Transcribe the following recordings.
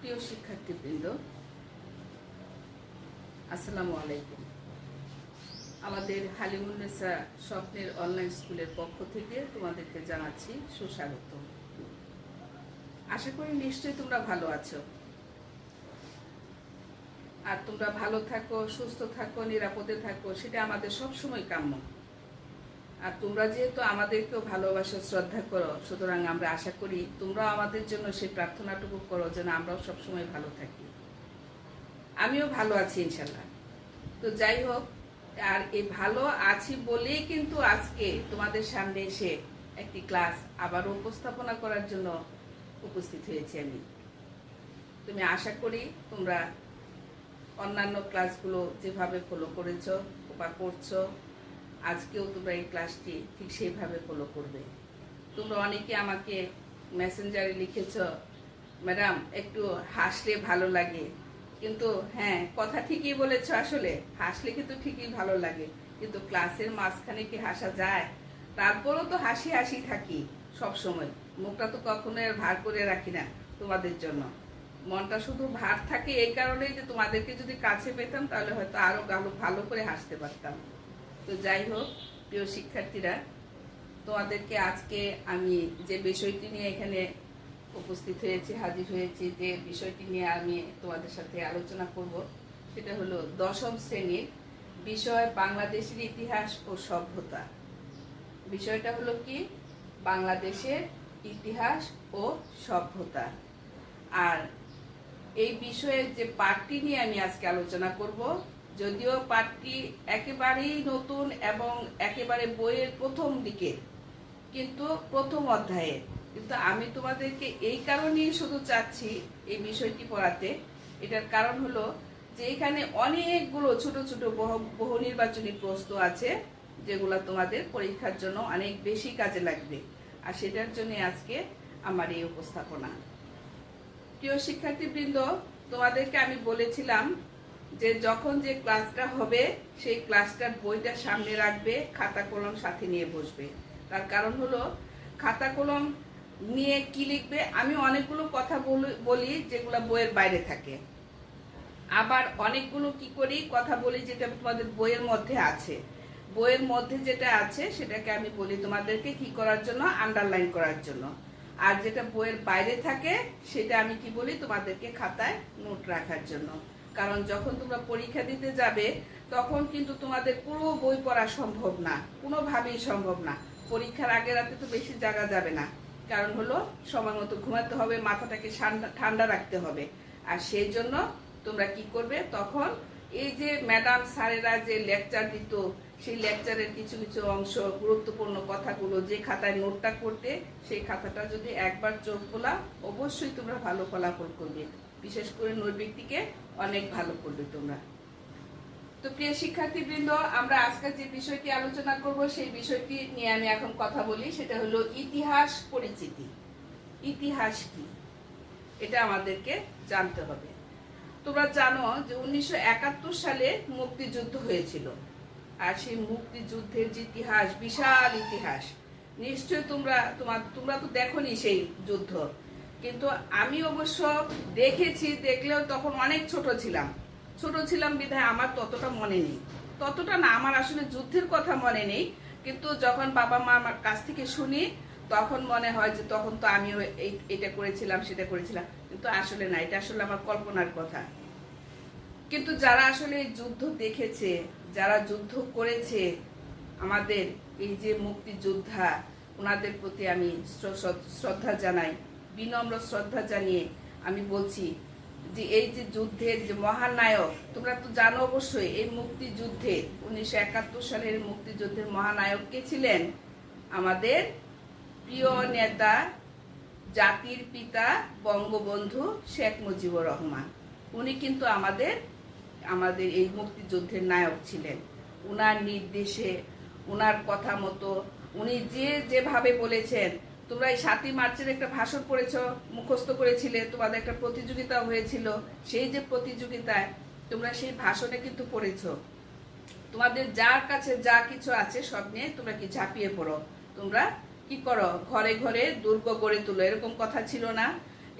প্রিয় শিক্ষার্থীবৃন্দ, আসসালামু আলাইকুম। আমাদের হালিমুন্নেসা স্বপ্নের অনলাইন স্কুলের পক্ষ থেকে তোমাদেরকে জানাচ্ছি সুস্বাগত। আশা করি নিশ্চয়ই তোমরা ভালো আছো, আর তোমরা ভালো থাকো, সুস্থ থাকো, নিরাপদে থাকো, সেটা আমাদের সবসময় কাম্য। আর তোমরা যেহেতু আমাদেরকেও ভালোবাসো, শ্রদ্ধা করো, সুতরাং আমরা আশা করি তোমরাও আমাদের জন্য সেই প্রার্থনাটুকু করো যেন আমরাও সবসময় ভালো থাকি। আমিও ভালো আছি ইনশাল্লাহ। তো যাই হোক, আর এই ভালো আছি বলেই কিন্তু আজকে তোমাদের সামনে এসে একটি ক্লাস আবার উপস্থাপনা করার জন্য উপস্থিত হয়েছি আমি। তুমি আশা করি তোমরা অন্যান্য ক্লাসগুলো যেভাবে ফলো করেছো বা করছো, আজকেও তোমরা এই ক্লাসটি ঠিক সেইভাবে ফলো করবে। তোমরা অনেকে আমাকে মেসেঞ্জারে লিখেছ, ম্যাডাম একটু হাসলে ভালো লাগে। কিন্তু হ্যাঁ, কথা ঠিকই বলেছ, আসলে হাসলে কিন্তু ঠিকই ভালো লাগে, কিন্তু ক্লাসের মাঝখানে কি হাসা যায়? তারপরও তো হাসি হাসি থাকি সব সময়, মুখটা তো কখনো আর ভার করে রাখি না তোমাদের জন্য। মনটা শুধু ভার থাকে এই কারণেই যে তোমাদেরকে যদি কাছে পেতাম তাহলে হয়তো আরো ভালো করে হাসতে পারতাম। তো যাই হোক, প্রিয় শিক্ষার্থীরা, তোমাদেরকে আজকে আমি যে বিষয়টি নিয়ে এখানে উপস্থিত হয়েছি, হাজির হয়েছি, যে বিষয়টি নিয়ে আমি তোমাদের সাথে আলোচনা করব, সেটা হলো দশম শ্রেণীর বিষয় বাংলাদেশের ইতিহাস ও সভ্যতা। বিষয়টা হলো কি? বাংলাদেশের ইতিহাস ও সভ্যতা। আর এই বিষয়ের যে পাঠটি নিয়ে আমি আজকে আলোচনা করব, যদিও পাঠটি একেবারেই নতুন এবং একেবারে বইয়ের প্রথম দিকে, কিন্তু প্রথম অধ্যায়ে, কিন্তু আমি তোমাদেরকে এই কারণেই শুধু চাচ্ছি এই বিষয়টি পড়াতে। এটার কারণ হলো যে এখানে অনেকগুলো ছোট ছোট বহু নির্বাচনী প্রশ্ন আছে, যেগুলো তোমাদের পরীক্ষার জন্য অনেক বেশি কাজে লাগবে। আর সেটার জন্য আজকে আমার এই উপস্থাপনা। প্রিয় শিক্ষার্থীবৃন্দ, তোমাদেরকে আমি বলেছিলাম যে যখন যে ক্লাসটা হবে সেই ক্লাসটার বইটা সামনে রাখবে, খাতা কলম সাথে নিয়ে বসবে। তার কারণ হলো খাতা কলম নিয়ে কি লিখবে, আমি অনেকগুলো কথা বলি যেগুলো বইয়ের বাইরে থাকে, আবার অনেকগুলো কি করি কথা বলি যেটা তোমাদের বইয়ের মধ্যে আছে। বইয়ের মধ্যে যেটা আছে সেটাকে আমি বলি তোমাদেরকে কি করার জন্য, আন্ডারলাইন করার জন্য। আর যেটা বইয়ের বাইরে থাকে সেটা আমি কি বলি, তোমাদেরকে খাতায় নোট রাখার জন্য। কারণ যখন তোমরা পরীক্ষা দিতে যাবে তখন কিন্তু তোমাদের পুরো বই পড়া সম্ভব না, কোনোভাবেই সম্ভব না। পরীক্ষার আগে রাতে তো বেশি জাগা যাবে না, কারণ হলো সময় মতো ঘুমাতে হবে, মাথাটাকে ঠান্ডা রাখতে হবে। আর সেই জন্য তোমরা কি করবে, তখন এই যে ম্যাডাম স্যারেরা যে লেকচার দিত, সেই লেকচারের কিছু কিছু অংশ, গুরুত্বপূর্ণ কথাগুলো যে খাতায় নোটটা করতে, সেই খাতাটা যদি একবার চোখ খোলা, অবশ্যই তোমরা ভালো ফলাফল করবে। বিশেষ করে নৈর্ব্যক্তিকে অনেক ভালো করবে তোমরা। তো প্রিয় শিক্ষার্থীবৃন্দ, আমরা আজকে যে বিষয়টি আলোচনা করব সেই বিষয়টি নিয়ে আমি এখন কথা বলি, সেটা হলো ইতিহাস পরিচিতি। ইতিহাস কি, এটা আমাদেরকে জানতে হবে। তোমরা জানো যে 1971 সালে মুক্তিযুদ্ধ হয়েছিল, আর সেই মুক্তিযুদ্ধের যে ইতিহাস, বিশাল ইতিহাস, নিশ্চয়ই তোমরা তো দেখোনি সেই যুদ্ধ, কিন্তু আমি অবশ্য দেখেছি। দেখলেও তখন অনেক ছোট ছিলাম বিধায় আমার ততটা মনে নেই, ততটা না, আমার আসলে যুদ্ধের কথা মনে নেই। কিন্তু যখন বাবা মা আমার কাছ থেকে শুনি তখন মনে হয় যে তখন তো আমিও এটা করেছিলাম, সেটা করেছিলাম, কিন্তু আসলে না, এটা আসলে আমার কল্পনার কথা। কিন্তু যারা আসলে যুদ্ধ দেখেছে, যারা যুদ্ধ করেছে, আমাদের এই যে মুক্তিযোদ্ধা, ওনাদের প্রতি আমি শ্রদ্ধা জানাই, বিনম্র শ্রদ্ধা জানিয়ে আমি বলছি যে এই যে যুদ্ধের যে মহানায়ক, তোমরা তো জানো অবশ্যই এই মুক্তিযুদ্ধে 1971 সালের মুক্তিযুদ্ধের মহানায়ক কে ছিলেন? আমাদের প্রিয় নেতা, জাতির পিতা বঙ্গবন্ধু শেখ মুজিবুর রহমান। উনি কিন্তু আমাদের এই মুক্তিযুদ্ধের নায়ক ছিলেন। উনার নির্দেশে, উনার কথা মতো, উনি যেভাবে বলেছেন। তোমরা এই 7ই মার্চের একটা ভাষণ পড়েছ, মুখস্থ করেছিলে, তোমাদের একটা প্রতিযোগিতা হয়েছিল, সেই যে প্রতিযোগিতায় তোমরা সেই ভাষণে কিন্তু পড়েছ। তোমাদের যার কাছে যা কিছু আছে সব নিয়ে তোমরা কি ঝাঁপিয়ে পড়ো, তোমরা কি করো, ঘরে ঘরে দুর্গ গড়ে তুলো, এরকম কথা ছিল না?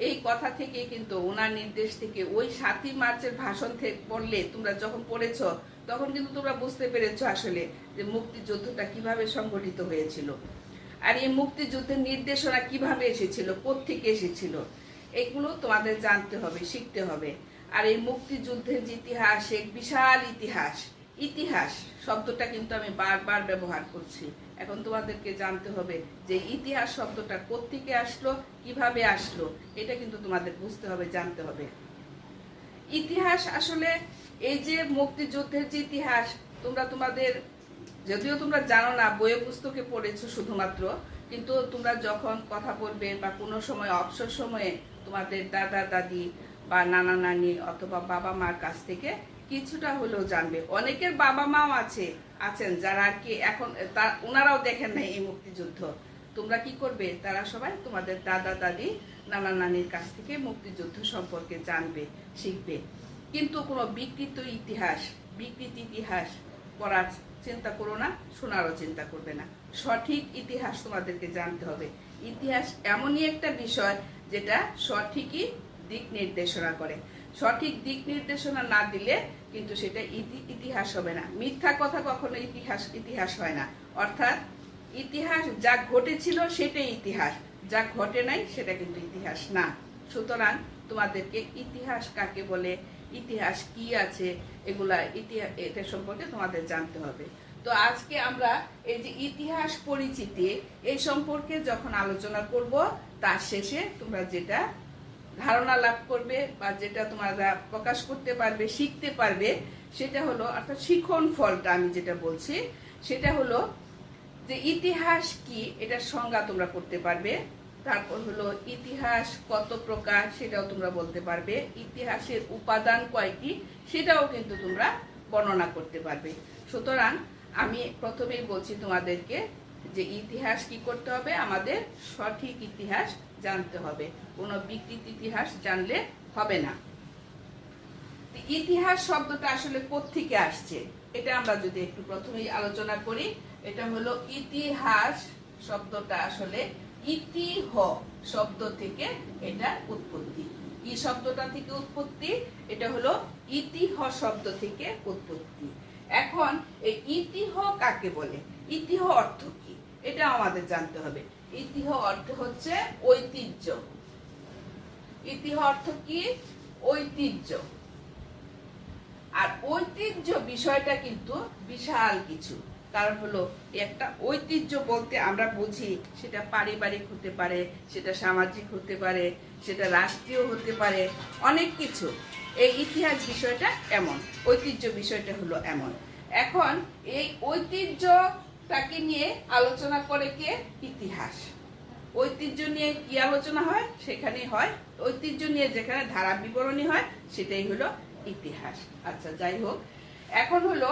এই কথা থেকে কিন্তু ওনার নির্দেশ থেকে ওই 7ই মার্চের ভাষণ থেকে পড়লে তোমরা যখন পড়েছো তখন কিন্তু তোমরা বুঝতে পেরেছো আসলে যে মুক্তিযুদ্ধটা কিভাবে সংগঠিত হয়েছিল, আর এই মুক্তিযুদ্ধের নির্দেশনা কিভাবে এসেছিল, কোত্থেকে এসেছিল, এগুলো তোমাদের জানতে হবে, শিখতে হবে। আর এই মুক্তিযুদ্ধের যে ইতিহাস, এক বিশাল ইতিহাস। ইতিহাস শব্দটা কিন্তু আমি বারবার ব্যবহার করছি। এখন তোমাদেরকে জানতে হবে যে ইতিহাস শব্দটা কোত্থেকে আসলো, কিভাবে আসলো, এটা কিন্তু তোমাদের বুঝতে হবে, জানতে হবে। ইতিহাস আসলে এই যে মুক্তিযুদ্ধের যে ইতিহাস, তোমাদের যদিও তোমরা জানো না, বইয়ে পুস্তকে পড়েছো শুধুমাত্র, কিন্তু তোমরা যখন কথা বলবে বা কোনো সময় অবসর সময়ে তোমাদের দাদা দাদি বা নানা নানি অথবা বাবা মার কাছ থেকে কিছুটা হলেও জানবে। অনেকের বাবা মাও আছেন যারা আর কি এখন ওনারাও দেখেন নাই এই মুক্তিযুদ্ধ। তোমরা কি করবে, তারা সবাই তোমাদের দাদা দাদি নানা নানির কাছ থেকে মুক্তিযুদ্ধ সম্পর্কে জানবে, শিখবে। কিন্তু কোনো বিকৃত ইতিহাস পড়ার চিন্তা করো না, শোনারও চিন্তা করবে না। সঠিক ইতিহাস তোমাদেরকে জানতে হবে। ইতিহাস এমনই একটা বিষয় যেটা সঠিকই দিক নির্দেশনা করে। সঠিক দিক নির্দেশনা না দিলে কিন্তু সেটা ইতিহাস হবে না। মিথ্যা কথা কখনো ইতিহাস হয় না। অর্থাৎ ইতিহাস যা ঘটেছিল সেটাই ইতিহাস, যা ঘটে নাই সেটা কিন্তু ইতিহাস না। সুতরাং তোমাদেরকে ইতিহাস কাকে বলে, ইতিহাস কি আছে, এটা সম্পর্কে তোমাদের জানতে হবে। তো আজকে আমরা এই যে ইতিহাস পরিচিতি এই সম্পর্কে যখন আলোচনা করব, তার শেষে তোমরা যেটা ধারণা লাভ করবে বা যেটা তোমরা প্রকাশ করতে পারবে, শিখতে পারবে, সেটা হলো, অর্থাৎ শিখন ফলটা আমি যেটা বলছি সেটা হলো যে ইতিহাস কি, এটার সংজ্ঞা তোমরা করতে পারবে। তারপর হলো ইতিহাস কত প্রকার সেটাও তোমরা বলতে পারবে। ইতিহাসের উপাদান কয়টি সেটাও কিন্তু তোমরা বর্ণনা করতে পারবে। সুতরাং আমি প্রথমেই বলছি তোমাদেরকে যে ইতিহাস কি করতে হবে, আমাদের সঠিক ইতিহাস জানতে হবে, কোনো বিকৃত ইতিহাস জানলে হবে না। ইতিহাস শব্দটা আসলে কোত্থেকে আসছে এটা আমরা যদি একটু প্রথমেই আলোচনা করি। এটা হলো ইতিহাস শব্দটা আসলে ইতিহ শব্দ থেকে এটা উৎপত্তি। কি শব্দটা থেকে উৎপত্তি? এটা হলো ইতিহ শব্দ থেকে উৎপত্তি। এখন এই ইতিহ কাকে বলে, ইতিহ অর্থ কি এটা আমাদের জানতে হবে। ইতিহ অর্থ হচ্ছে ঐতিহ্য। ইতিহ অর্থ কি? ঐতিহ্য। আর ঐতিহ্য বিষয়টা কিন্তু বিশাল কিছু। কারণ হলো একটা ঐতিহ্য বলতে আমরা বুঝি সেটা পারিবারিক হতে পারে, সেটা সামাজিক হতে পারে, সেটা রাষ্ট্রীয় হতে পারে, অনেক কিছু। এই ইতিহাস বিষয়টা এমন, ঐতিহ্য বিষয়টা হলো এমন। এখন এই ঐতিহ্যটাকে নিয়ে আলোচনা করে কে? ইতিহাস। ঐতিহ্য নিয়ে কি আলোচনা হয়? সেখানে হয় ঐতিহ্য নিয়ে যেখানে ধারা বিবরণী হয় সেটাই হলো ইতিহাস। আচ্ছা, যাই হোক, এখন হলো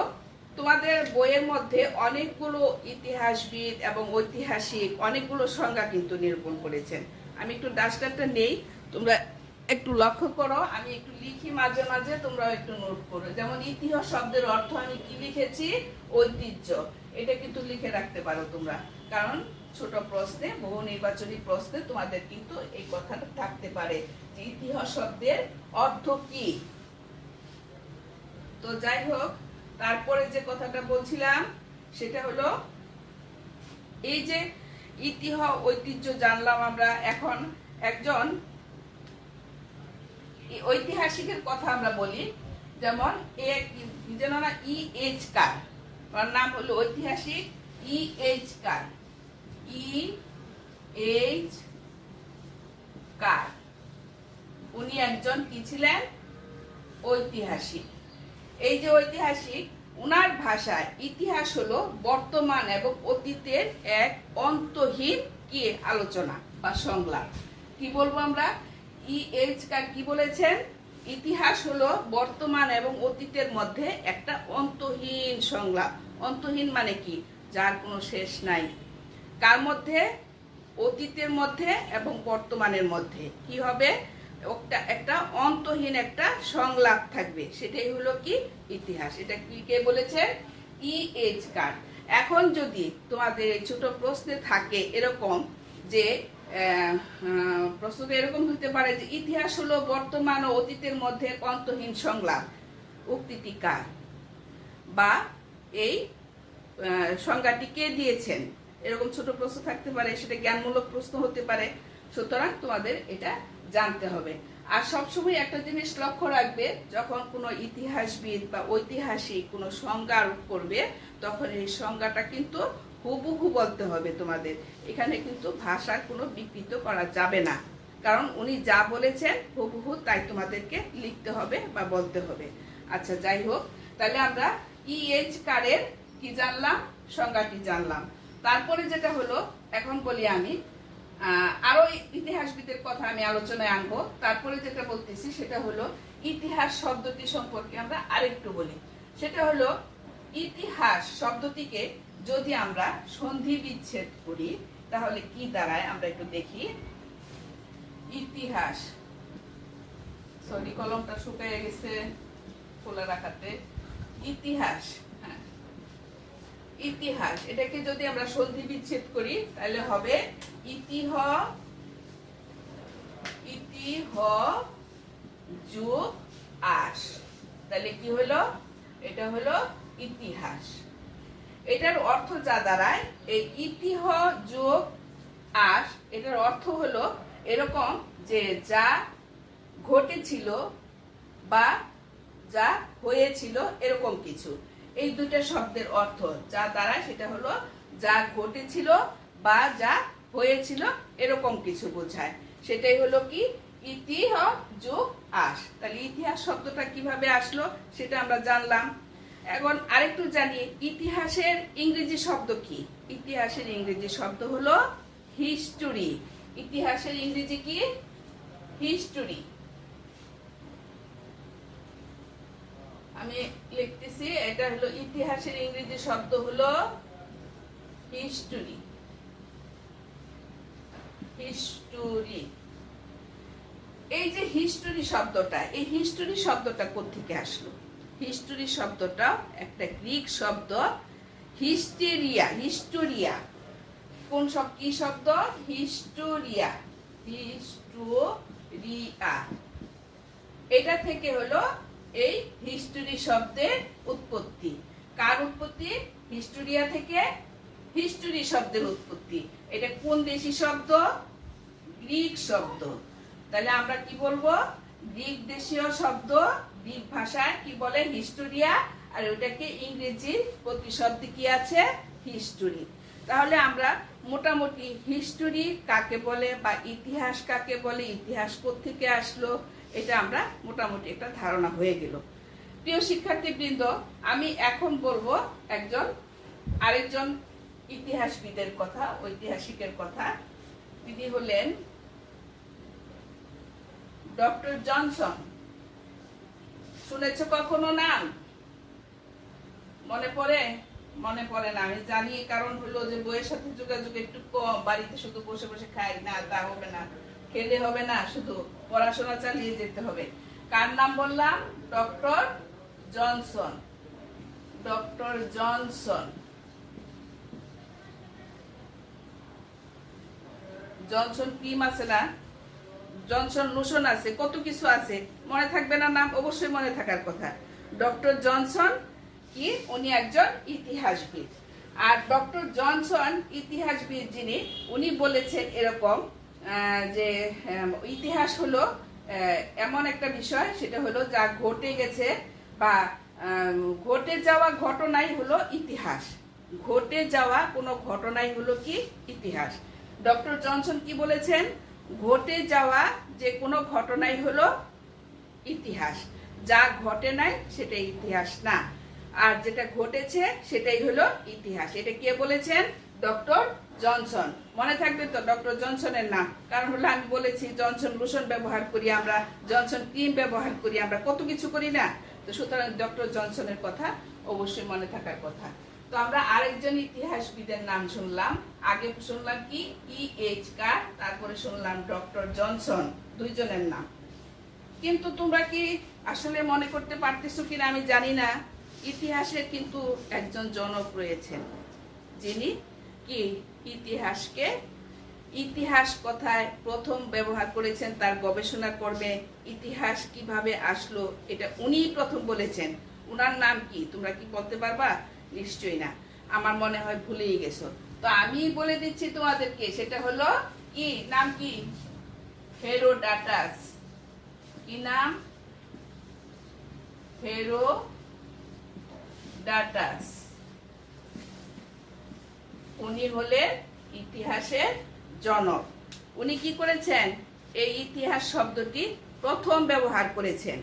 তোমাদের বইয়ের মধ্যে অনেকগুলো ইতিহাসবিদ এবং ঐতিহাসিক অনেকগুলো সংজ্ঞা কিন্তু নিরূপণ করেছেন। আমি একটু ডাস্টারটা নেই, তোমরা একটু লক্ষ্য করো, আমি একটু লিখি মাঝে মাঝে, তোমরা একটু নোট করো। যেমন ইতিহাস শব্দের অর্থ আমি কি লিখেছি? ঐতিহ্য। এটা কিন্তু লিখে রাখতে পারো তোমরা, কারণ ছোট প্রশ্নে, বহু নির্বাচনী প্রশ্নে তোমাদের কিন্তু এই কথাটা থাকতে পারে যে ইতিহাস শব্দের অর্থ কি। তো যাই হোক, তারপরে যে কথাটা বলছিলাম সেটা হলো এই যে ইতিহাস ঐতিহ্য জানলাম আমরা। এখন একজন ঐতিহাসিকের কথা আমরা বলি, যেমন যেন না E.H. কার, ওর নাম হলো ঐতিহাসিক E.H. কার। E.H. কার উনি একজন কি ছিলেন? ঐতিহাসিক। এই যে ঐতিহাসিক, উনার ভাষায় ইতিহাস হলো বর্তমান এবং অতীতের এক অন্তহীন কি আলোচনা বা সংলাপ। কি বলবো আমরা? E.H. কার কি বলেছেন? ইতিহাস হলো বর্তমান এবং অতীতের মধ্যে একটা অন্তহীন সংলাপ। অন্তহীন মানে কি? যার কোনো শেষ নাই। কার মধ্যে? অতীতের মধ্যে এবং বর্তমানের মধ্যে কি হবে? একটা অন্তহীন একটা সংলাপ থাকবে, সেটাই হলো কি? ইতিহাস। এটা কি কে বলেছে? E.H. কার। এখন যদি তোমাদের ছোট প্রশ্নে থাকে এরকম যে প্রশ্নটা এরকম হতে পারে যে ইতিহাস হলো বর্তমান ও অতীতের মধ্যে অন্তহীন সংলাপ। উক্তিটি কার? বা এই সংজ্ঞাটি কে দিয়েছেন? এরকম ছোট প্রশ্ন থাকতে পারে, সেটা জ্ঞানমূলক প্রশ্ন হতে পারে। সুতরাং তোমাদের এটা জানতে হবে। আর সবসময় একটা জিনিস লক্ষ্য রাখবে, যখন কোনো ইতিহাসবিদ বা ঐতিহাসিক কোনো সংজ্ঞা আরোপ করবে, তখন এই সংজ্ঞাটা কিন্তু হুবহু বলতে হবে তোমাদের। এখানে কিন্তু ভাষা কোনো বিকৃত করা যাবে না, কারণ উনি যা বলেছেন হুবহু তাই তোমাদেরকে লিখতে হবে বা বলতে হবে। আচ্ছা, যাই হোক, তাহলে আমরা ইএইচ কারের কি জানলাম? সংজ্ঞাটি জানলাম। তারপরে যেটা হলো, এখন বলি আমি আরো ইতিহাসবিদের কথা আমি আলোচনায় আনবো। তারপরে যেটা বলতেছি সেটা হলো ইতিহাস শব্দটি সম্পর্কে আমরা আরেকটু বলি। সেটা হলো ইতিহাস শব্দটিকে যদি আমরা সন্ধি বিচ্ছেদ করি তাহলে কি দাঁড়ায় আমরা একটু দেখি। ইতিহাস, সরি কলমটা শুকিয়ে গেছে খোলা রাখাতে। ইতিহাস, হ্যাঁ, ইতিহাস এটাকে যদি আমরা সন্ধি বিচ্ছেদ করি তাহলে হবে ইতিহ যোগ আস। তাহলে কি হলো? এটা হলো ইতিহাস। এটার অর্থ যা দাঁড়ায়, এই ইতিহ যোগ আস, এটার অর্থ হলো এরকম যে যা ঘটেছিল বা যা হয়েছিল এরকম কিছু। এই দুটো শব্দের অর্থ যা দাঁড়ায় সেটা হলো যা ঘটেছিল বা যা হয়েছিল এরকম কিছু বোঝায়। সেটাই হলো কি ইতিহ যোগ আস। তাহলে ইতিহাস শব্দটা কিভাবে আসলো সেটা আমরা জানলাম। এখন আরেকটু জানি ইতিহাসের ইংরেজি শব্দ কি। ইতিহাসের ইংরেজি শব্দ হলো হিস্টোরি। ইতিহাসের ইংরেজি কি? হিস্টোরি। আমি লিখতেছি, এটা হলো ইতিহাসের ইংরেজি শব্দ হলো হিস্টোরি। হিস্টোরি। এই যে হিস্টোরি শব্দটা, এই হিস্টোরি শব্দটা কোত্থেকে আসলো? হিস্টোরি শব্দটা একটা গ্রিক শব্দ, হিস্টেরিয়া। হিস্টোরিয়া কোন সব কি শব্দ? হিস্টোরিয়া। হিস্টোরিয়া, এটা থেকে হলো এই হিস্টোরি শব্দের উৎপত্তি। কার উৎপত্তি? হিস্টোরিয়া থেকে হিস্টোরি শব্দের উৎপত্তি। এটা কোন দেশি শব্দ? গ্রিক শব্দ। তাহলে আমরা কি বলবো? গ্রিক দেশীয় শব্দ, গ্রিক ভাষায় কি বলে? হিস্টোরিয়া। আর ওটাকে ইংরেজির প্রতিশব্দ কি আছে? হিস্টোরি। তাহলে আমরা মোটামুটি হিস্টোরি কাকে বলে বা ইতিহাস কাকে বলে, ইতিহাস কোত্থেকে আসলো, এটা আমরা মোটামুটি একটা ধারণা হয়ে গেল। প্রিয় শিক্ষার্থীবৃন্দ, আমি এখন বলবো আরেকজন ইতিহাসবিদের কথা, ঐতিহাসিকের কথা। তিনি হলেন ডক্টর জনসন। শুনেছ কখনো নাম? মনে পড়ে? মনে পড়ে না, আমি জানি। কারণ হলো যে বইয়ের সাথে যোগাযোগ একটু কম, বাড়িতে শুধু বসে বসে খাই না, তা হবে না, খেলে হবে না, শুধু পড়াশোনা চালিয়ে যেতে হবে। কার নাম বললাম? Doctor Johnson. Doctor Johnson. Johnson cream আছে না, জনসন লোশন আছে, কত কিছু আছে, মনে থাকবে না নাম? অবশ্যই মনে থাকার কথা। ডক্টর জনসন কি? উনি একজন ইতিহাসবিদ। আর ডক্টর জনসন ইতিহাসবিদ যিনি, উনি বলেছেন এরকম যে ইতিহাস হলো এমন একটা বিষয়, সেটা হলো যা ঘটে গেছে বা ঘটে যাওয়া ঘটনাই হলো ইতিহাস। ঘটে যাওয়া কোনো ঘটনাই হলো কি? ইতিহাস। ডক্টর জনসন কি বলেছেন? ঘটে যাওয়া যে কোনো ঘটনাই হলো ইতিহাস, যা ঘটে নাই সেটা ইতিহাস না, আর যেটা ঘটেছে সেটাই হলো ইতিহাস। এটা কে বলেছেন? Doctor Johnson. মনে থাকবে তো ডক্টর জনসনের নাম? কারণ হলো আমি বলেছি জনসন লোশন ব্যবহার করি আমরা, জনসন ক্রিম ব্যবহার করি আমরা, কত কিছু করি না। তো সুতরাং ডক্টর জনসনের কথা অবশ্যই মনে থাকার কথা। তো আমরা আরেকজন ইতিহাসবিদের নাম শুনলাম। আগে শুনলাম কি? ইএইচ কার, তারপরে শুনলাম ডক্টর জনসন, দুইজনের নাম। কিন্তু তোমরা কি আসলে মনে করতে পারতেছো কিনা আমি জানি না, ইতিহাসের কিন্তু একজন জনক রয়েছেন যিনি কি ইতিহাসকে ইতিহাস কথায় প্রথম ব্যবহার করেছেন তার গবেষণা কর্মে। ইতিহাস কিভাবে আসলো এটা উনিই প্রথম বলেছেন। উনার নাম কি তোমরা কি বলতে পারবা? নিশ্চয়ই না, আমার মনে হয় ভুলেই গেছো। তো আমি বলে দিচ্ছি তোমাদেরকে, সেটা হলো কি নাম? কি? হেরোডাটাস। কি নাম? হেরোডাটাস। উনি হলেন ইতিহাসের জনক। উনি কি করেছেন? এই ইতিহাস শব্দটি প্রথম ব্যবহার করেছেন।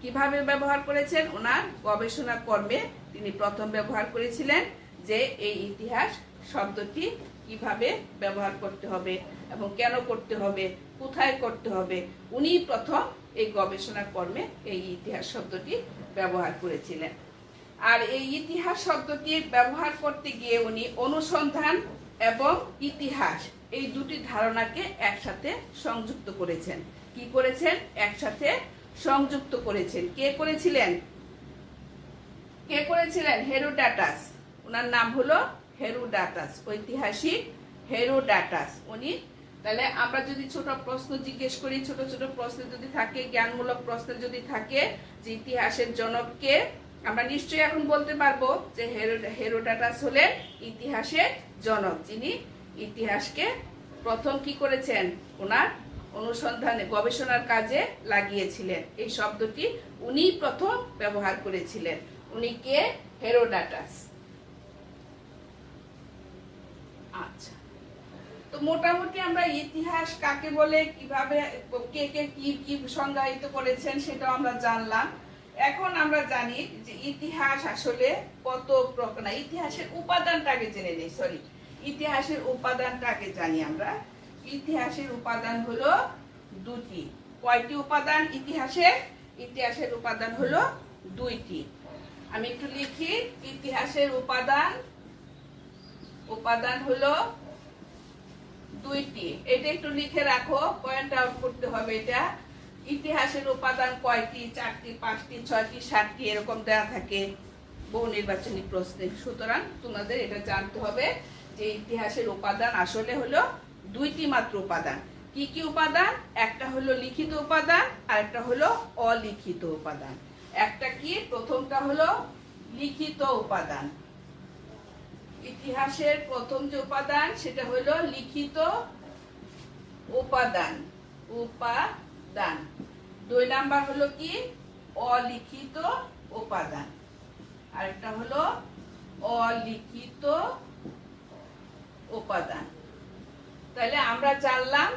কিভাবে ব্যবহার করেছেন? ওনার গবেষণা কর্মে তিনি প্রথম ব্যবহার করেছিলেন যে এই ইতিহাস শব্দটি কিভাবে ব্যবহার করতে হবে এবং কেন করতে হবে, কোথায় করতে হবে। উনি প্রথম এই গবেষণা কর্মে এই ইতিহাস শব্দটি ব্যবহার করেছিলেন। আর এই ইতিহাস শব্দটি ব্যবহার করতে গিয়ে উনি অনুসন্ধান এবং ইতিহাস এই দুটি ধারণাকে একসাথে সংযুক্ত করেছেন। কি করেছেন? একসাথে সংযুক্ত করেছেন। কে করেছিলেন? কে করেছিলেন? হেরোডাটাস। ওনার নাম হলো হেরোডাটাস, ঐতিহাসিক হেরোডাটাস উনি। তাহলে আমরা যদি ছোট প্রশ্ন জিজ্ঞেস করি, ছোট ছোট প্রশ্ন যদি থাকে, জ্ঞানমূলক প্রশ্ন যদি থাকে যে ইতিহাসের জনক কে, আমরা নিশ্চয়ই এখন বলতে পারবো যে হেরোডাটাস হলেন ইতিহাসের জনক, যিনি ইতিহাসকে প্রথম কি করেছেন? ওনার অনুসন্ধানে গবেষণার কাজে লাগিয়েছিলেন। এই শব্দটি উনি প্রথম ব্যবহার করেছিলেন। উনি কে? হেরোডাটাস। আচ্ছা, তো মোটামুটি আমরা ইতিহাস কাকে বলে, কিভাবে কে কে কি কি সংজ্ঞায়িত করেছেন সেটাও আমরা জানলাম। এখন আমরা জানি যে ইতিহাস আসলে কত প্রকার। ইতিহাসের উপাদানটা আগে জেনে নেই, ইতিহাসের উপাদানটা আগে জানি আমরা। ইতিহাসের উপাদান হলো দুটি। কয়টি উপাদান ইতিহাসের? ইতিহাসের উপাদান হলো দুইটি। আমি একটু লিখি। ইতিহাসের উপাদান হলো দুইটি। এটা একটু লিখে রাখো, পয়েন্ট আউট করতে হবে এটা। ইতিহাসের উপাদান কয়টি? 4টি, 5টি, 6টি, 7টি এরকম দেওয়া থাকে বহু নির্বাচনী প্রশ্নে। সুতরাং তোমাদের এটা জানতে হবে যে ইতিহাসের উপাদান আসলে হলো দুইটি মাত্র উপাদান। কি কি উপাদান? একটা হলো লিখিত উপাদান আর একটা হলো অলিখিত উপাদান। একটা কি? প্রথমটা হলো লিখিত উপাদান। ইতিহাসের প্রথম যে উপাদান সেটা হলো লিখিত উপাদান। দুই নাম্বার হলো কি? অলিখিত উপাদান। আরেকটা হলো অলিখিত উপাদান। তাহলে আমরা জানলাম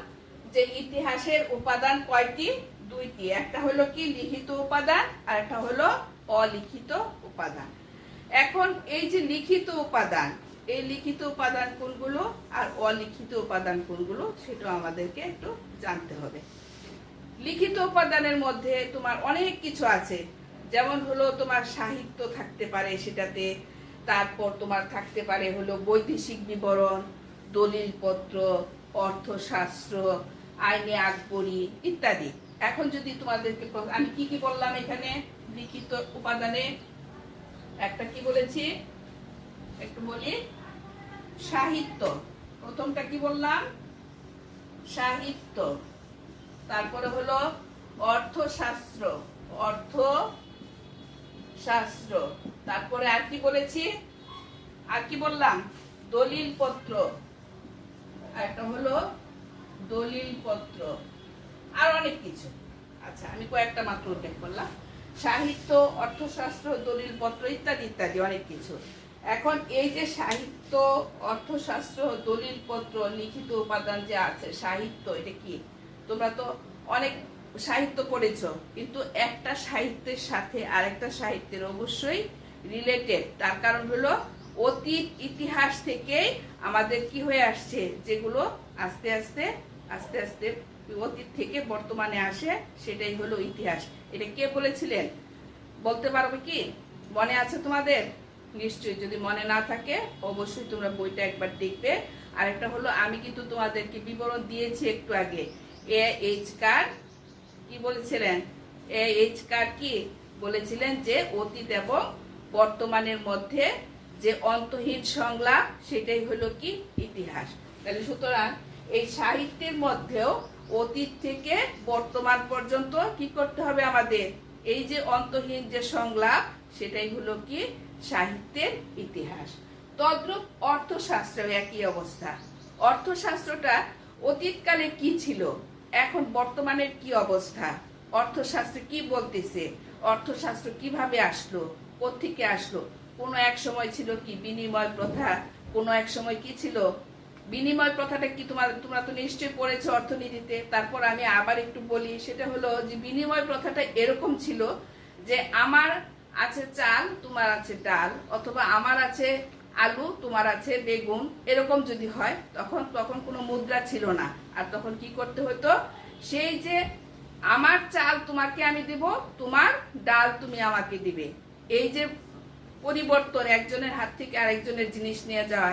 যে ইতিহাসের উপাদান কয়টি? দুইটি। একটা হলো কি? লিখিত উপাদান আর একটা হলো অলিখিত উপাদান। এখন এই যে লিখিত উপাদান, এই লিখিত উপাদান কোনগুলো আর অলিখিত উপাদান কোনগুলো সেটা আমাদেরকে একটু জানতে হবে। লিখিত উপাদানের মধ্যে তোমার অনেক কিছু আছে, যেমন হলো তোমার সাহিত্য থাকতে পারে সেটাতে, তারপর তোমার থাকতে পারে হলো বৈদেশিক বিবরণ, দলিলপত্র, অর্থশাস্ত্র, আইনে আকবরী ইত্যাদি। এখন যদি তোমাদেরকে আমি কি কি বললাম এখানে লিখিত উপাদানে, একটা কি বলেছি একটু বলি, সাহিত্য। প্রথমটা কি বললাম? সাহিত্য। তারপরে হলো অর্থশাস্ত্র, তারপরে আর কি বলেছি? আর কি বললাম? দলিলপত্র। আর একটা হলো দলিলপত্র, আর অনেক কিছু। আচ্ছা, আমি কয়েকটা মাত্র উল্লেখ করলাম। সাহিত্য, অর্থশাস্ত্র, দলিলপত্র ইত্যাদি ইত্যাদি অনেক কিছু। এখন এই যে সাহিত্য, অর্থশাস্ত্র, দলিলপত্র, লিখিত উপাদান যে আছে, সাহিত্য এটা কি? তোমরা তো অনেক সাহিত্য পড়েছো, কিন্তু একটা সাহিত্যের সাথে আরেকটা সাহিত্যের অবশ্যই রিলেটেড। তার কারণ হলো অতীত ইতিহাস থেকে আমাদের কি হয়ে আসছে, যেগুলো আস্তে আস্তে আস্তে আস্তে অতীত থেকে বর্তমানে আসে, সেটাই হলো ইতিহাস। এটা কে বলেছিলেন বলতে পারবে কি? মনে আছে তোমাদের? নিশ্চয়ই। যদি মনে না থাকে অবশ্যই তোমরা বইটা একবার দেখবে। আরেকটা হলো, আমি কিন্তু তোমাদেরকে বিবরণ দিয়েছি একটু আগে। এইচ কার কি বলেছিলেন? এইচ কার কি বলেছিলেন? যে অতীত এবং বর্তমানের মধ্যে যে অন্তহীন সংলাপ, সেটাই হলো কি? ইতিহাস। তাহলে সুতরাং এই সাহিত্যের মধ্যেও অতীত থেকে বর্তমান পর্যন্ত কি করতে হবে আমাদের, এই যে অন্তহীন যে সংলাপ, সেটাই হলো কি সাহিত্যের ইতিহাস। তদ্রূপ অর্থশাস্ত্র একই অবস্থা। অর্থশাস্ত্রটা অতীতকালে কি ছিল, এখন বর্তমানের কি অবস্থা, অর্থশাস্ত্র কি বলতেছে, অর্থশাস্ত্র কিভাবে আসলো, কোত্থেকে আসলো। কোনো এক সময় ছিল কি বিনিময় প্রথা, কোনো এক সময় কি ছিল বিনিময় প্রথাটা কি তোমরা তো নিশ্চয়ই পড়েছো অর্থনীতিতে। তারপর আমি আবার একটু বলি, সেটা হলো যে বিনিময় প্রথাটা এরকম ছিল যে আমার আছে চাল, তোমার আছে ডাল, অথবা আমার আছে আলু, তোমার আছে বেগুন, এরকম যদি হয় তখন কোনো মুদ্রা ছিল না। আর তখন কি করতে হতো, সেই যে আমার চাল তোমাকে আমি দেব, তোমার ডাল তুমি আমাকে দিবে, এই যে পরিবর্তন, একজনের হাত থেকে আরেকজনের জিনিস নিয়ে যাওয়া,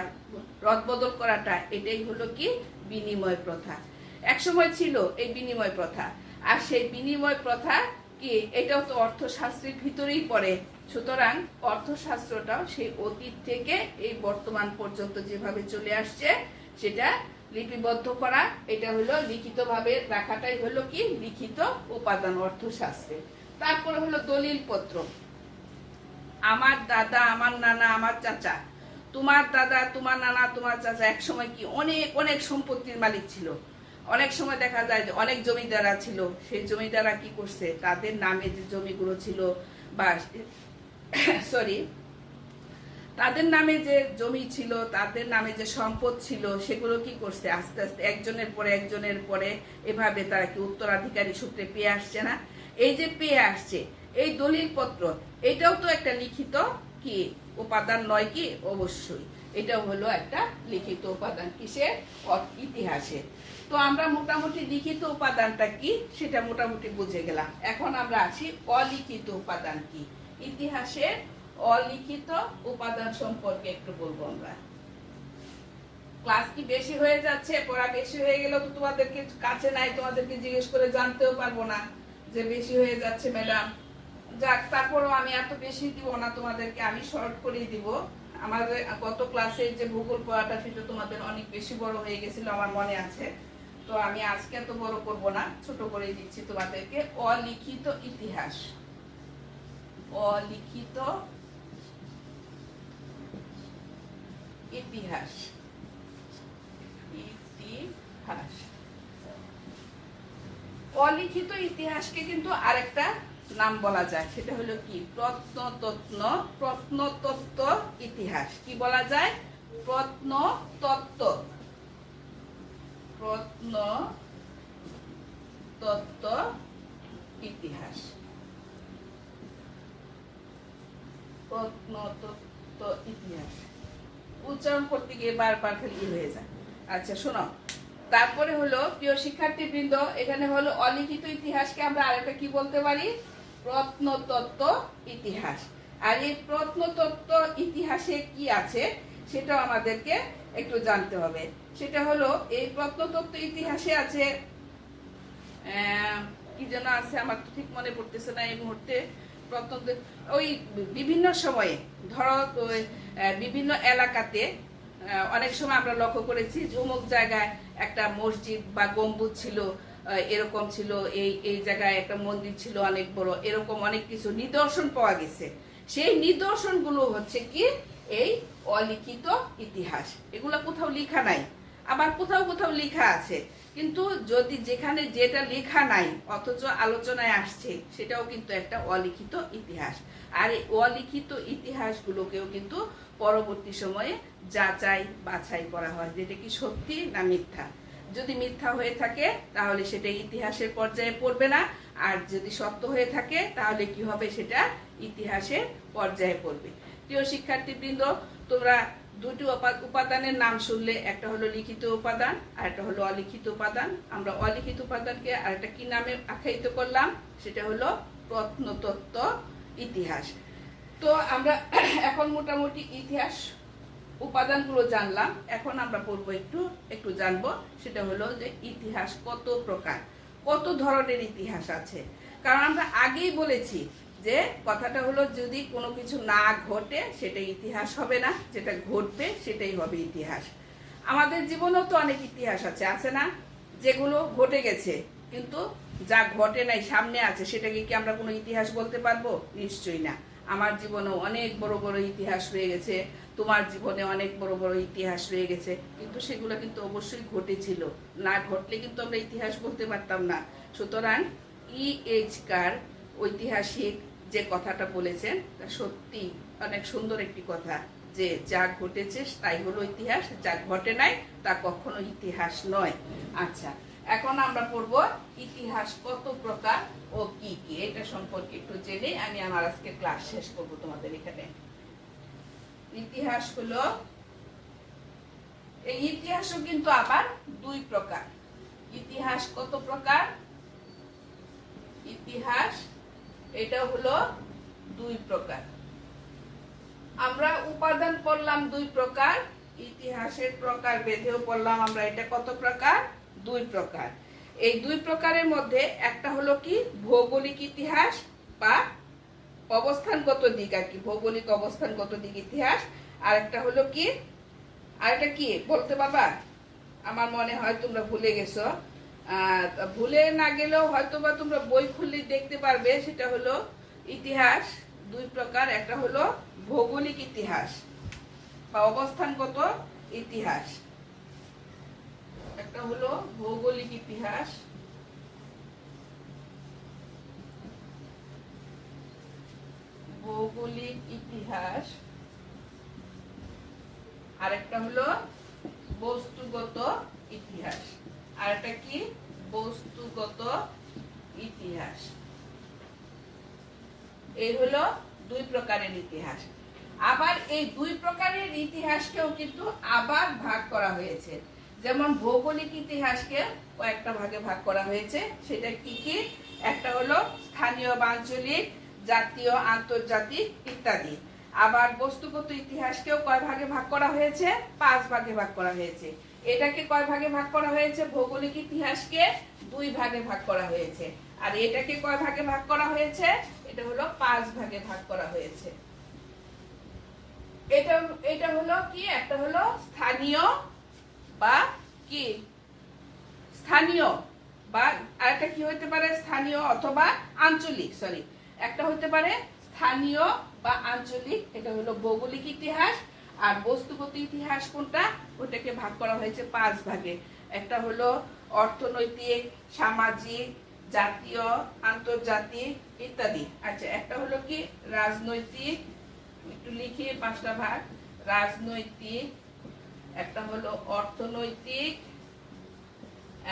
রদবদল করাটা, এটাই হলো কি বিনিময় প্রথা। এক সময় ছিল এই বিনিময় প্রথা। আর সেই বিনিময় প্রথা কি, এটাও তো অর্থশাস্ত্রের ভিতরেই পড়ে। সুতরাং অর্থশাস্ত্রটাও সেই অতীত থেকে এই বর্তমান পর্যন্ত যেভাবে চলে আসছে সেটা লিপিবদ্ধ করা, এটা হলো লিখিতভাবে রাখাটাই হলো কি লিখিত উপাদান অর্থশাস্ত্রে। তারপরে হলো দলিল পত্র। আমার দাদা, আমার নানা, আমার চাচা, তোমার দাদা, তোমার নানা, তোমার চাচা এক সময় কি অনেক অনেক সম্পত্তির মালিক ছিল। অনেক সময় দেখা যায় যে অনেক জমিদাররা ছিল, সেই জমিদাররা কি করছে, তাদের নামে যে জমিগুলো ছিল বা তাদের নামে যে জমি ছিল, তাদের নামে যে সম্পদ ছিল, সেগুলো কি করছে আস্তে আস্তে একজনের পরে একজনের পরে এভাবে তারা কি উত্তরাধিকারী সূত্রে পেয়ে আসছে না। এই যে পেয়ে আসছে এই দলিল পত্র, এটাও তো একটা লিখিত কি উপাদান নয় কি? অবশ্যই এটাও হলো একটা লিখিত উপাদান। কিসের? ইতিহাসে। তো আমরা মোটামুটি লিখিত উপাদানটা কি সেটা মোটামুটি বুঝে গেলাম। এখন আমরা আসি অলিখিত উপাদান কি। ইতিহাসের অলিখিত উপাদান সম্পর্কে একটু বলবো আমরা। ক্লাস কি বেশি হয়ে যাচ্ছে? পড়া বেশি হয়ে গেল তো তোমাদেরকে কাছে নাই, তোমাদেরকে জিজ্ঞেস করে জানতেও পারবো না যে বেশি হয়ে যাচ্ছে ম্যাডাম। যাক, তারপরও আমি এত বেশি দিব না তোমাদেরকে, আমি শর্ট করে দিব। আমাদের গত ক্লাসে যে ভূগোল পড়াটা সেটা তোমাদের অনেক বেশি বড় হয়ে গেছিল আমার মনে আছে। তো আমি আজকে এত বড় করব না, ছোট করে দিচ্ছি তোমাদেরকে। অলিখিত ইতিহাস। অলিখিত ইতিহাস। ইতিহাস অলিখিত ইতিহাসকে কিন্তু আরেকটা নাম বলা যায়, সেটা হলো কি প্রত্নতত্ত্ব ইতিহাস। কি বলা যায়? প্রত্নতত্ত্ব। প্রত্নতত্ত্ব ইতিহাস। প্রত্নতত্ত্ব ইতিহাস উচ্চারণ করতে গিয়ে বারবার খালি হয়ে যায়। আচ্ছা শোনো, তারপরে হলো প্রিয় শিক্ষার্থীবৃন্দ, এখানে হলো অলিখিত ইতিহাসকে আমরা আরেকটা কি বলতে পারি? প্রত্নতত্ত্ব ইতিহাস। আর এই প্রত্নতত্ত্ব ইতিহাসে কি আছে সেটাও আমাদেরকে একটু জানতে হবে। সেটা হলো এই প্রত্নতত্ত্ব ইতিহাসে আছে কি যেন আছে, আমার তো ঠিক মনে পড়তেছে না এই মুহূর্তে। ওই বিভিন্ন সময়ে ধরো বিভিন্ন এলাকাতে অনেক সময় আমরা লক্ষ্য করেছি যে অমুক জায়গায় একটা মসজিদ বা গম্বুজ ছিল, এরকম ছিল, এই জায়গায় একটা মন্দির ছিল অনেক বড়, এরকম অনেক কিছু নিদর্শন পাওয়া গেছে। সেই নিদর্শনগুলো হচ্ছে কি এই অলিখিত ইতিহাস। এগুলো কোথাও লেখা নাই, আবার কোথাও কোথাও লেখা আছে, কিন্তু যদি যেখানে যেটা লেখা নাই অথচ আলোচনায় আসছে সেটাও কিন্তু একটা অলিখিত ইতিহাস। আর এই অলিখিত ইতিহাসগুলোকেও কিন্তু পরবর্তী সময়ে যাচাই বাছাই করা হয়, যেটা কি সত্যি না মিথ্যা। যদি মিথ্যা হয়ে থাকে তাহলে সেটা ইতিহাসের পর্যায়ে পড়বে না, আর যদি সত্য হয়ে থাকে তাহলে কি হবে? সেটা ইতিহাসের পর্যায়ে পড়বে। প্রিয় শিক্ষার্থীবৃন্দ, তোমরা দুটি উপাদানের নাম শুনলে, একটা হলো লিখিত উপাদান আর একটা হলো অলিখিত উপাদান। আমরা অলিখিত উপাদানকে আর একটা কি নামে আখ্যায়িত করলাম? সেটা হলো প্রত্নতত্ত্ব ইতিহাস। তো আমরা এখন মোটামুটি ইতিহাস উপাদানগুলো জানলাম। এখন আমরা পড়বো একটু জানবো, সেটা হলো যে ইতিহাস কত প্রকার, কত ধরনের ইতিহাস আছে। কারণ আমরা আগেই বলেছি যে কথাটা হলো যদি কোনো কিছু না ঘটে সেটা ইতিহাস হবে না, যেটা ঘটবে সেটাই হবে ইতিহাস। আমাদের জীবনেও তো অনেক ইতিহাস আছে, আছে না? যেগুলো ঘটে গেছে, কিন্তু যা ঘটে নাই সামনে আছে, সেটাকে কি আমরা কোনো ইতিহাস বলতে পারবো? নিশ্চয়ই না। আমার জীবনেও অনেক বড় বড় ইতিহাস রয়ে গেছে, তোমার জীবনে অনেক বড় বড় ইতিহাস রয়ে গেছে, কিন্তু সেগুলো কিন্তু অবশ্যই ঘটেছিল। না ঘটলে কিন্তু আমরা ইতিহাস বলতে পারতাম না। সুতরাং কার ঐতিহাসিক যে কথাটা বলেছেন তা সত্যি অনেক সুন্দর একটি কথা, যে যা ঘটেছে তাই হলো ইতিহাস, যা ঘটে নাই তা কখনো ইতিহাস নয়। আচ্ছা, এখন আমরা পড়ব ইতিহাস কত প্রকার ও কি কি, এটা সম্পর্কে একটু জেনে আমি আমার আজকে ক্লাস শেষ করব তোমাদের এখানে। ইতিহাস হলো, এই ইতিহাসও কিন্তু আবার দুই প্রকার। ইতিহাস কত প্রকার? ইতিহাস এটা হলো দুই প্রকার। আমরা উপাদান পড়লাম দুই প্রকার, ইতিহাসের প্রকার ভেদেও পড়লাম আমরা এটা কত প্রকার? দুই প্রকার। এই দুই প্রকারের মধ্যে একটা হলো কি ভৌগোলিক ইতিহাস বা অবস্থানগত দিক আর কি, ভৌগোলিক অবস্থানগত দিক ইতিহাস। আর একটা হলো কি, আর এটা কি বলতে বাবা? আমার মনে হয় তোমরা ভুলে গেছো, ভুলে না গেলেও হয়তো বা তোমরা বই খুললে দেখতে পারবে। সেটা হলো ইতিহাস দুই প্রকার, একটা হলো ভৌগোলিক ইতিহাস বা অবস্থানগত ইতিহাস, একটা হলো ভৌগোলিক ইতিহাস, ভৌগোলিক ইতিহাস, আর একটা হলো বস্তুগত ইতিহাস। আর একটা কি? বস্তুগত ইতিহাস। এই হলো দুই প্রকারের ইতিহাস। আবার এই দুই প্রকারের ইতিহাসকেও কিন্তু আবার ভাগ করা হয়েছে। যেমন ভৌগোলিক ইতিহাসকে কয়েকটা ভাগে ভাগ করা হয়েছে, সেটা কি কি? একটা হলো স্থানীয় বা আঞ্চলিক, জাতীয়, আন্তর্জাতিক ইত্যাদি। আবার বস্তুগত ইতিহাসকেও কয় ভাগে ভাগ করা হয়েছে? 5 ভাগে ভাগ করা হয়েছে। এটাকে কয় ভাগে ভাগ করা হয়েছে? ভৌগোলিক ইতিহাসকে 2 ভাগে ভাগ করা হয়েছে। আর এটাকে কয় ভাগে ভাগ করা হয়েছে? এটা হলো 5 ভাগে ভাগ করা হয়েছে। এটা হলো কি? একটা হলো স্থানীয় বা কি স্থানীয় বা আরেকটা কি হতে পারে? স্থানীয় অথবা আঞ্চলিক, সরি, একটা হতে পারে স্থানীয় বা আঞ্চলিক, এটা হলো ভৌগোলিক ইতিহাস। আর বস্তুগত ইতিহাস কোনটা? ওটাকে ভাগ করা হয়েছে 5 ভাগে। একটা হলো অর্থনৈতিক, সামাজিক, জাতীয়, আন্তর্জাতিক ইত্যাদি। আচ্ছা, একটা হলো কি রাজনৈতিক, একটু লিখি 5টা ভাগ। রাজনৈতিক, একটা হলো অর্থনৈতিক,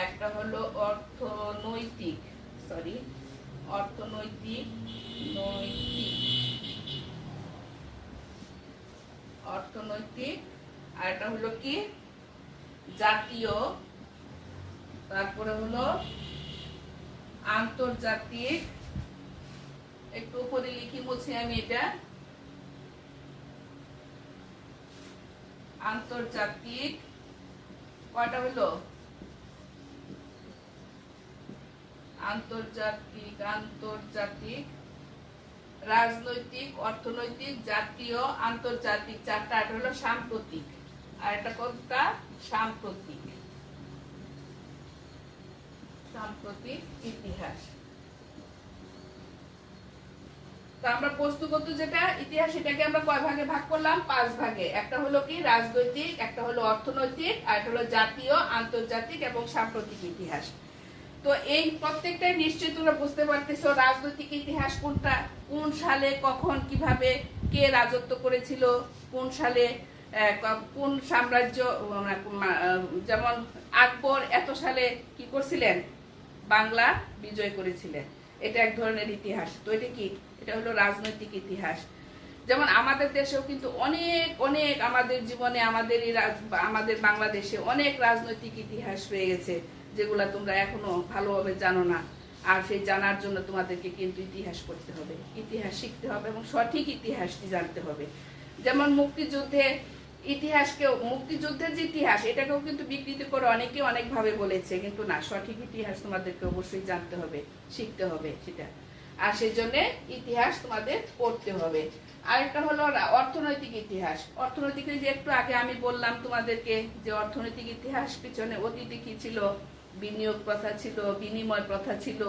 একটা হলো অর্থনৈতিক, সরি, অর্থনৈতিক, অর্থনৈতিক, আর এটা হলো কি জাতীয়, তারপরে হলো আন্তর্জাতিক, একটু উপরে লিখি মুছি আমি এটা, আন্তর্জাতিক, কয়টা হলো? আন্তর্জাতিক, আন্তর্জাতিক, রাজনৈতিক, অর্থনৈতিক, জাতীয়, আন্তর্জাতিক, 4টা। এটা হলো সাম্প্রতিক। আর এটা কোনটা? সাম্প্রতিক, সাম্প্রতিক ইতিহাস। তো আমরা বস্তুগত যেটা ইতিহাস, সেটাকে আমরা কয় ভাগে ভাগ করলাম? 5 ভাগে। একটা হলো কি রাজনৈতিক, একটা হলো অর্থনৈতিক, আর একটা হলো জাতীয়, আন্তর্জাতিক এবং সাম্প্রতিক ইতিহাস। তো এই প্রত্যেকটাই নিশ্চয়ই তোমরা বুঝতে পারতেছো রাজনৈতিক ইতিহাস কোনটা, কোন সালে কখন কিভাবে কে রাজত্ব করেছিল, কোন সালে কোন সাম্রাজ্য, যেমন আকবর এত সালে কি করছিলেন? বাংলা বিজয় করেছিলেন। এটা এক ধরনের ইতিহাস। তো এটা কি? এটা হলো রাজনৈতিক ইতিহাস। যেমন আমাদের দেশেও কিন্তু অনেক অনেক, আমাদের জীবনে, আমাদের বাংলাদেশে অনেক রাজনৈতিক ইতিহাস রয়ে গেছে, যেগুলা তোমরা এখনো ভালোভাবে জানো না। আর সেই জানার জন্য তোমাদেরকে কিন্তু ইতিহাস পড়তে হবে, ইতিহাস শিখতে হবে এবং সঠিক ইতিহাসটি জানতে হবে। যেমন মুক্তিযুদ্ধের ইতিহাসকেও, মুক্তিযুদ্ধের যে ইতিহাস, এটাকেও কিন্তু বিকৃতি করে অনেকে অনেকভাবে বলেছে, কিন্তু না, সঠিক ইতিহাস তোমাদেরকে অবশ্যই জানতে হবে, শিখতে হবে সেটা। আর সেই জন্য ইতিহাস তোমাদের পড়তে হবে। আরেকটা হলো অর্থনৈতিক ইতিহাস। অর্থনৈতিক, যে একটু আগে আমি বললাম তোমাদেরকে যে অর্থনৈতিক ইতিহাস পিছনে অতীতে কি ছিল, বিনিয়োগ প্রথা ছিল, বিনিময় প্রথা ছিল,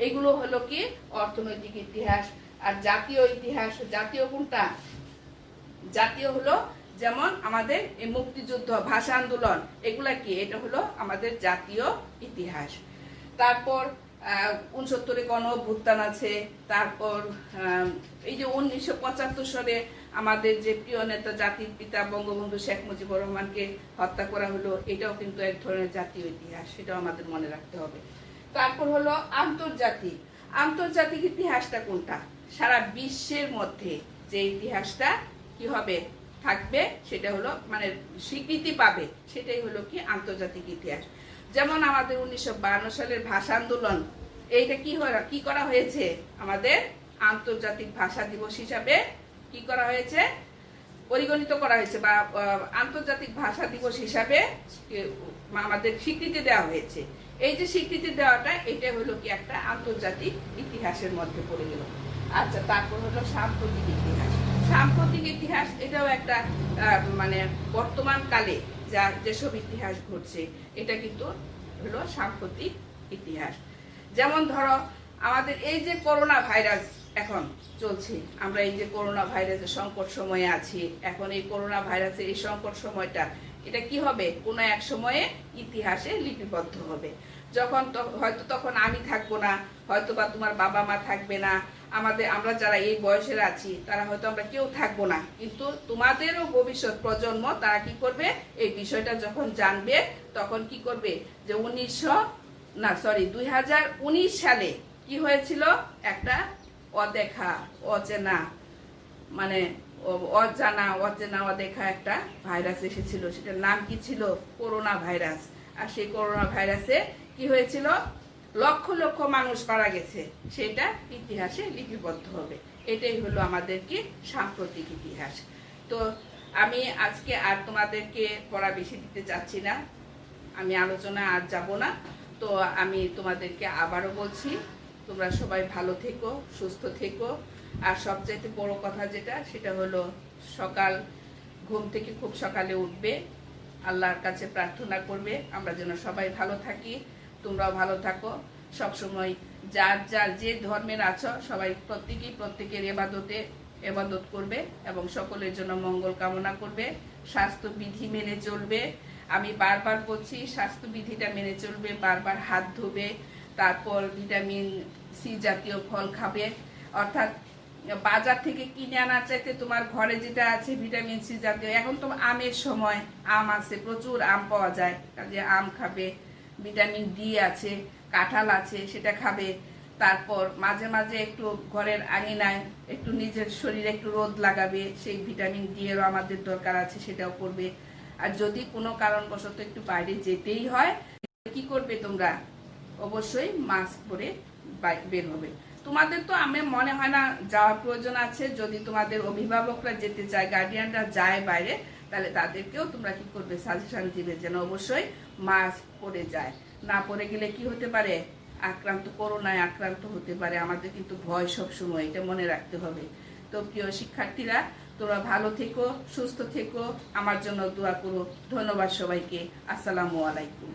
এগুলো হলো কি অর্থনৈতিক ইতিহাস। আর জাতীয় ইতিহাস, জাতীয় কোনটা? জাতীয় হলো যেমন আমাদের এই মুক্তিযুদ্ধ, ভাষা আন্দোলন, এগুলা কি, এটা হলো আমাদের জাতীয় ইতিহাস। তারপর 69-এ গণ অভ্যুত্থান আছে। তারপর এই যে 1975 সালে আমাদের যে প্রিয় নেতা জাতির পিতা বঙ্গবন্ধু শেখ মুজিবুর রহমানকে হত্যা করা হলো, এটাও কিন্তু এক ধরনের জাতীয় ইতিহাস, সেটাও আমাদের মনে রাখতে হবে। তারপর হলো আন্তর্জাতিক। আন্তর্জাতিক ইতিহাসটা কোনটা? সারা বিশ্বের মধ্যে যে ইতিহাসটা কি হবে, থাকবে, সেটা হলো মানে স্বীকৃতি পাবে, সেটাই হলো কি আন্তর্জাতিক ইতিহাস। যেমন আমাদের 1952 সালের ভাষা আন্দোলন, এইটা কি করা হয়েছে, আমাদের আন্তর্জাতিক ভাষা দিবস হিসাবে কি করা হয়েছে, পরিগণিত করা হয়েছে, বা আন্তর্জাতিক ভাষা দিবস হিসাবে আমাদের স্বীকৃতি দেওয়া হয়েছে। এই যে স্বীকৃতি দেওয়াটা, এটা হলো কি একটা আন্তর্জাতিক ইতিহাসের মধ্যে পড়ে গেল। আচ্ছা, তারপর হলো সাম্প্রতিক ইতিহাস। সাম্প্রতিক ইতিহাস এটাও একটা মানে বর্তমান কালে যেসব ইতিহাস ঘটছে, এটা কিন্তু হলো সাম্প্রতিক ইতিহাস। যেমন ধরো আমাদের এই যে করোনা ভাইরাস এখন চলছে, আমরা এই যে করোনা ভাইরাসের সংকট সময়ে আছি, এখন এই করোনা ভাইরাসের এই সংকট সময়টা, এটা কি হবে, কোনো এক সময়ে ইতিহাসে লিপিবদ্ধ হবে। যখন হয়তো তখন আমি থাকবো না, হয়তো বা তোমার বাবা মা থাকবে না, আমরা যারা এই বয়সের আছি তারা হয়তো আমরা কেউ থাকবো না, কিন্তু তোমাদেরও ভবিষ্যৎ প্রজন্ম তারা কি করবে, এই বিষয়টা যখন জানবে তখন কি করবে, যে 2019 সালে কি হয়েছিল, একটা অদেখা, অচেনা, মানে অদেখা একটা ভাইরাস এসেছিল। সেটার নাম কি ছিল, করোনা ভাইরাস। আর সেই করোনা ভাইরাসে কি হয়েছিল, লক্ষ লক্ষ মানুষ মারা গেছে, সেটা ইতিহাসে লিপিবদ্ধ হবে। এটাই হলো আমাদের কি সাম্প্রতিক ইতিহাস। তো আমি আজকে আর তোমাদেরকে পড়া বেশি দিতে চাচ্ছি না, আমি আলোচনা আর যাব না। তো আমি তোমাদেরকে আবারও বলছি, তোমরা সবাই ভালো থেকো, সুস্থ থেকো। আর সবচাইতে বড় কথা যেটা, সেটা হলো সকাল ঘুম থেকে খুব সকালে উঠবে, আল্লাহর কাছে প্রার্থনা করবে আমরা যেন সবাই ভালো থাকি, তোমরাও ভালো থাকো। সবসময় যার যার যে ধর্মের আছো সবাই প্রত্যেকের এবাদত করবে এবং সকলের জন্য মঙ্গল কামনা করবে। স্বাস্থ্যবিধি মেনে চলবে, আমি বারবার বলছি স্বাস্থ্যবিধিটা মেনে চলবে, বারবার হাত ধোবে, তারপর ভিটামিন সি জাতীয় ফল খাবে। অর্থাৎ বাজার থেকে কিনে আনার চাইতে তোমার ঘরে যেটা আছে ভিটামিন সি জাতীয়, এখন তো আমের সময়, আম আছে, প্রচুর আম পাওয়া যায়, কাজে আম খাবে। ভিটামিন ডি আছে, কাঁঠাল আছে, সেটা খাবে। তারপর মাঝে মাঝে একটু ঘরের আঙিনায় একটু নিজের শরীরে একটু রোদ লাগাবে, সেই ভিটামিন ডি এরও আমাদের দরকার আছে, সেটাও করবে। আর যদি কোনো কারণবশত একটু বাইরে যেতেই হয়, কি করবে তোমরা, অবশ্যই মাস্ক পরে বের হবে। তোমাদের তো আমি মনে হয় না যাওয়ার প্রয়োজন আছে, যদি তোমাদের অভিভাবকরা যেতে চায়, গার্ডিয়ানরা যায় বাইরে, তাহলে তাদেরকেও তোমরা কি করবে, সাজেশন দিবে যেন অবশ্যই মাস্ক পরে যায়। না পরে গেলে কি হতে পারে, করোনায় আক্রান্ত হতে পারে। আমাদের কিন্তু ভয় সবসময়, এটা মনে রাখতে হবে। তো প্রিয় শিক্ষার্থীরা, তোমরা ভালো থেকো, সুস্থ থেকো, আমার জন্য দোয়া করো। ধন্যবাদ সবাইকে। আসসালামু আলাইকুম।